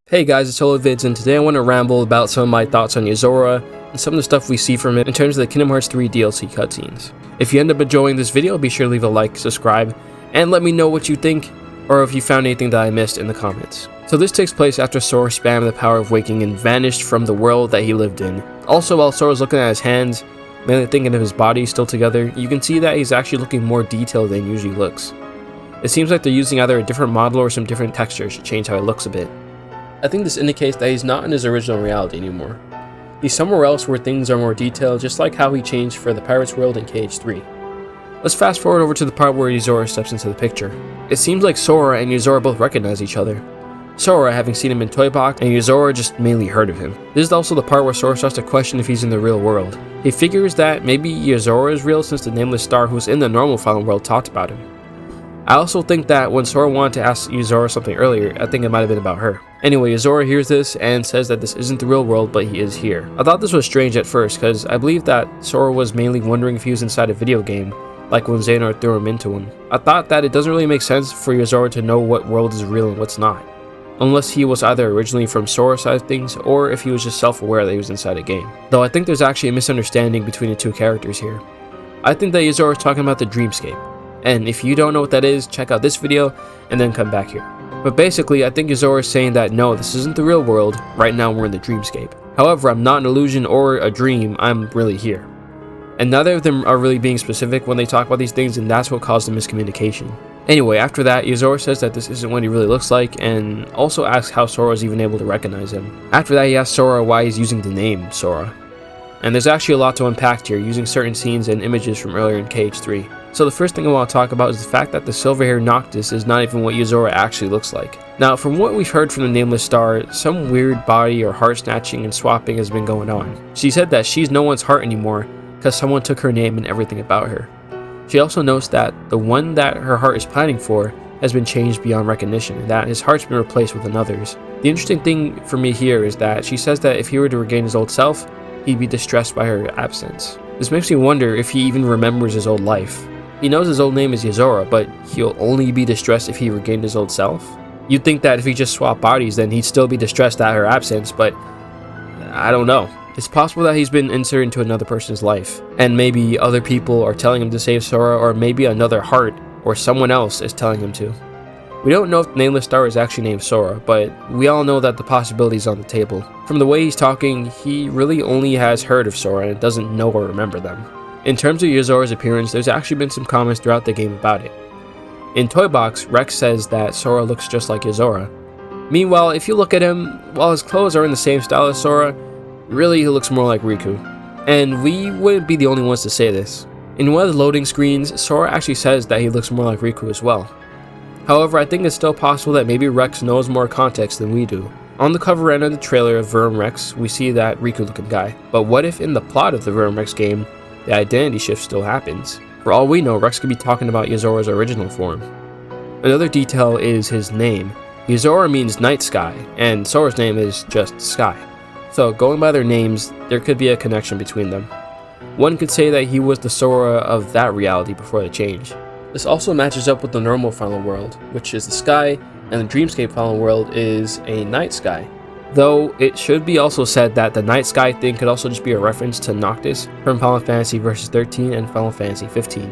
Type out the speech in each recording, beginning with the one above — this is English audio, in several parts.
Hey guys, it's Oluvids, and today I want to ramble about some of my thoughts on Yozora and some of the stuff we see from it in terms of the Kingdom Hearts 3 DLC cutscenes. If you end up enjoying this video, be sure to leave a like, subscribe, and let me know what you think, or if you found anything that I missed in the comments. So this takes place after Sora spammed the power of waking and vanished from the world that he lived in. Also, while Sora's looking at his hands, mainly thinking of his body still together, you can see that he's actually looking more detailed than he usually looks. It seems like they're using either a different model or some different textures to change how it looks a bit. I think this indicates that he's not in his original reality anymore. He's somewhere else where things are more detailed, just like how he changed for the Pirate's World in KH3. Let's fast forward over to the part where Yozora steps into the picture. It seems like Sora and Yozora both recognize each other. Sora having seen him in Toy Box, and Yozora just mainly heard of him. This is also the part where Sora starts to question if he's in the real world. He figures that maybe Yozora is real since the nameless star who's in the normal Fallen World talked about him. I also think that when Sora wanted to ask Yozora something earlier, I think it might have been about her. Anyway, Yozora hears this and says that this isn't the real world, but he is here. I thought this was strange at first, because I believe that Sora was mainly wondering if he was inside a video game, like when Xehanort threw him into one. I thought that it doesn't really make sense for Yozora to know what world is real and what's not, unless he was either originally from Sora's side of things, or if he was just self-aware that he was inside a game. Though I think there's actually a misunderstanding between the two characters here. I think that Yozora is talking about the Dreamscape. And if you don't know what that is, check out this video and then come back here. But basically, I think Yozora is saying that no, this isn't the real world, right now we're in the Dreamscape. However, I'm not an illusion or a dream, I'm really here. And neither of them are really being specific when they talk about these things, and that's what caused the miscommunication. Anyway, after that, Yozora says that this isn't what he really looks like, and also asks how Sora is even able to recognize him. After that, he asks Sora why he's using the name Sora. And there's actually a lot to unpack here, using certain scenes and images from earlier in KH3. So the first thing I want to talk about is the fact that the silver-haired Noctis is not even what Yozora actually looks like. Now, from what we've heard from the Nameless Star, some weird body or heart snatching and swapping has been going on. She said that she's no one's heart anymore because someone took her name and everything about her. She also notes that the one that her heart is planning for has been changed beyond recognition, and that his heart's been replaced with another's. The interesting thing for me here is that she says that if he were to regain his old self, he'd be distressed by her absence. This makes me wonder if he even remembers his old life. He knows his old name is Yozora, but he'll only be distressed if he regained his old self? You'd think that if he just swapped bodies, then he'd still be distressed at her absence, but I don't know. It's possible that he's been inserted into another person's life, and maybe other people are telling him to save Sora, or maybe another heart or someone else is telling him to. We don't know if the Nameless Star is actually named Sora, but we all know that the possibility is on the table. From the way he's talking, he really only has heard of Sora and doesn't know or remember them. In terms of Yozora's appearance, there's actually been some comments throughout the game about it. In Toy Box, Rex says that Sora looks just like Yozora. Meanwhile, if you look at him, while his clothes are in the same style as Sora, really he looks more like Riku. And we wouldn't be the only ones to say this. In one of the loading screens, Sora actually says that he looks more like Riku as well. However, I think it's still possible that maybe Rex knows more context than we do. On the cover end of the trailer of Verum Rex, we see that Riku looking guy. But what if in the plot of the Verum Rex game, the identity shift still happens? For all we know, Rex could be talking about Yozora's original form. Another detail is his name. Yozora means night sky, and Sora's name is just Sky. So going by their names, there could be a connection between them. One could say that he was the Sora of that reality before the change. This also matches up with the normal Fallen World, which is the sky, and the Dreamscape Fallen World is a night sky. Though, it should be also said that the night sky thing could also just be a reference to Noctis from Final Fantasy Versus 13 and Final Fantasy 15.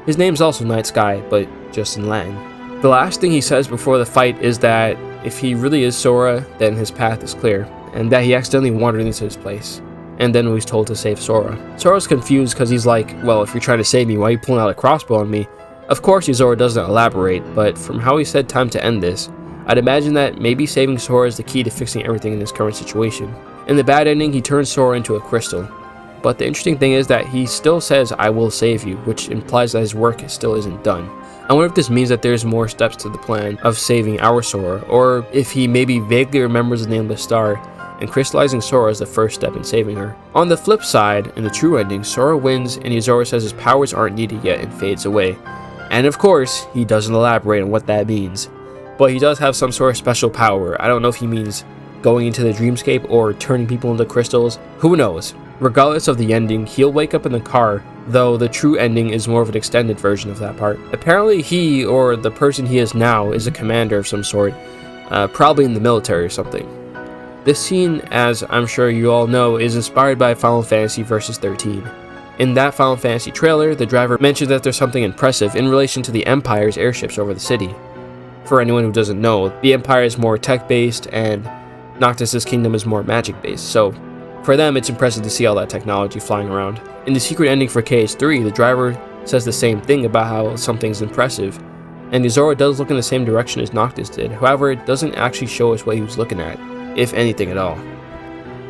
His name's also Night Sky, but just in Latin. The last thing he says before the fight is that if he really is Sora, then his path is clear, and that he accidentally wandered into his place. And then he's told to save Sora. Sora's confused because he's like, well, if you're trying to save me, why are you pulling out a crossbow on me? Of course Yozora doesn't elaborate, but from how he said time to end this, I'd imagine that maybe saving Sora is the key to fixing everything in his current situation. In the bad ending, he turns Sora into a crystal. But the interesting thing is that he still says, I will save you, which implies that his work still isn't done. I wonder if this means that there's more steps to the plan of saving our Sora, or if he maybe vaguely remembers the Nameless Star, and crystallizing Sora is the first step in saving her. On the flip side, in the true ending, Sora wins and Yozora says his powers aren't needed yet and fades away. And of course, he doesn't elaborate on what that means. But he does have some sort of special power. I don't know if he means going into the Dreamscape or turning people into crystals. Who knows? Regardless of the ending, he'll wake up in the car, though the true ending is more of an extended version of that part. Apparently he, or the person he is now, is a commander of some sort, probably in the military or something. This scene, as I'm sure you all know, is inspired by Final Fantasy Versus 13. In that Final Fantasy trailer, the driver mentioned that there's something impressive in relation to the Empire's airships over the city. For anyone who doesn't know, the Empire is more tech-based and Noctis' kingdom is more magic-based, so for them it's impressive to see all that technology flying around. In the secret ending for KH3, the driver says the same thing about how something's impressive, and Yozora does look in the same direction as Noctis did. However, it doesn't actually show us what he was looking at, if anything at all.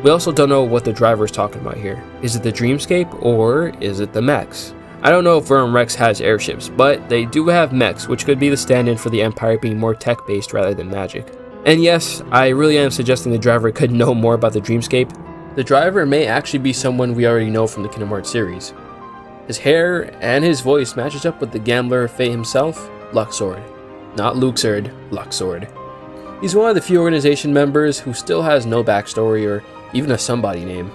We also don't know what the driver is talking about here. Is it the Dreamscape or is it the mechs? I don't know if Verm Rex has airships, but they do have mechs, which could be the stand-in for the Empire being more tech-based rather than magic. And yes, I really am suggesting the driver could know more about the Dreamscape. The driver may actually be someone we already know from the Kingdom Hearts series. His hair and his voice matches up with the gambler Fate himself, Luxord. Not Luxord, Luxord. He's one of the few organization members who still has no backstory or even a somebody name.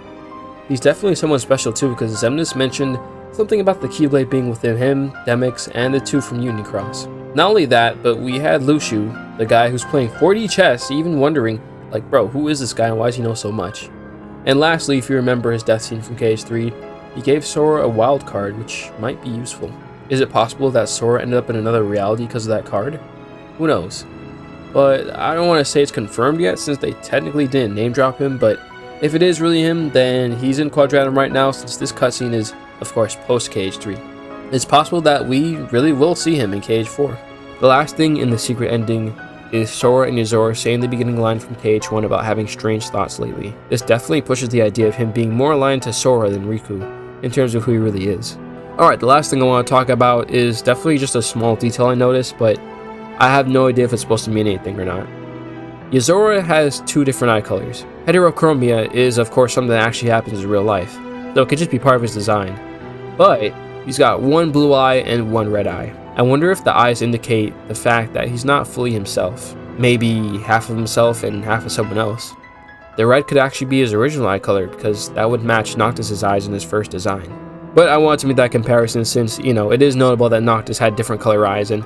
He's definitely someone special too, because Xemnas mentioned something about the Keyblade being within him, Demyx, and the two from Union Cross. Not only that, but we had Luciu, the guy who's playing 4D chess, even wondering, like, bro, who is this guy and why does he know so much? And lastly, if you remember his death scene from KH3, he gave Sora a wild card, which might be useful. Is it possible that Sora ended up in another reality because of that card? Who knows? But I don't want to say it's confirmed yet, since they technically didn't name drop him, but if it is really him, then he's in Quadratum right now, since this cutscene is, of course, post KH3. It's possible that we really will see him in KH4. The last thing in the secret ending is Sora and Yozora saying the beginning line from KH1 about having strange thoughts lately. This definitely pushes the idea of him being more aligned to Sora than Riku, in terms of who he really is. Alright, the last thing I want to talk about is definitely just a small detail I noticed, but I have no idea if it's supposed to mean anything or not. Yozora has two different eye colors. Heterochromia is of course something that actually happens in real life, so it could just be part of his design. But he's got one blue eye and one red eye. I wonder if the eyes indicate the fact that he's not fully himself. Maybe half of himself and half of someone else. The red could actually be his original eye color, because that would match Noctis' eyes in his first design. But I wanted to make that comparison since, you know, it is notable that Noctis had different color eyes, and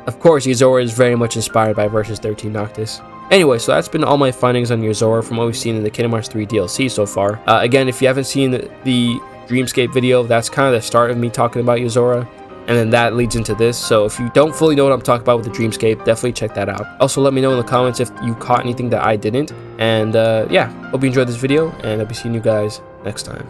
of course Yozora is very much inspired by Versus 13 Noctis. Anyway, so that's been all my findings on Yozora from what we've seen in the Kingdom Hearts 3 DLC so far. Again, if you haven't seen the Dreamscape video, that's kind of the start of me talking about Yozora, and then that leads into this. So if you don't fully know what I'm talking about with the Dreamscape, definitely check that out. Also, let me know in the comments if you caught anything that I didn't. And yeah, hope you enjoyed this video, and I'll be seeing you guys next time.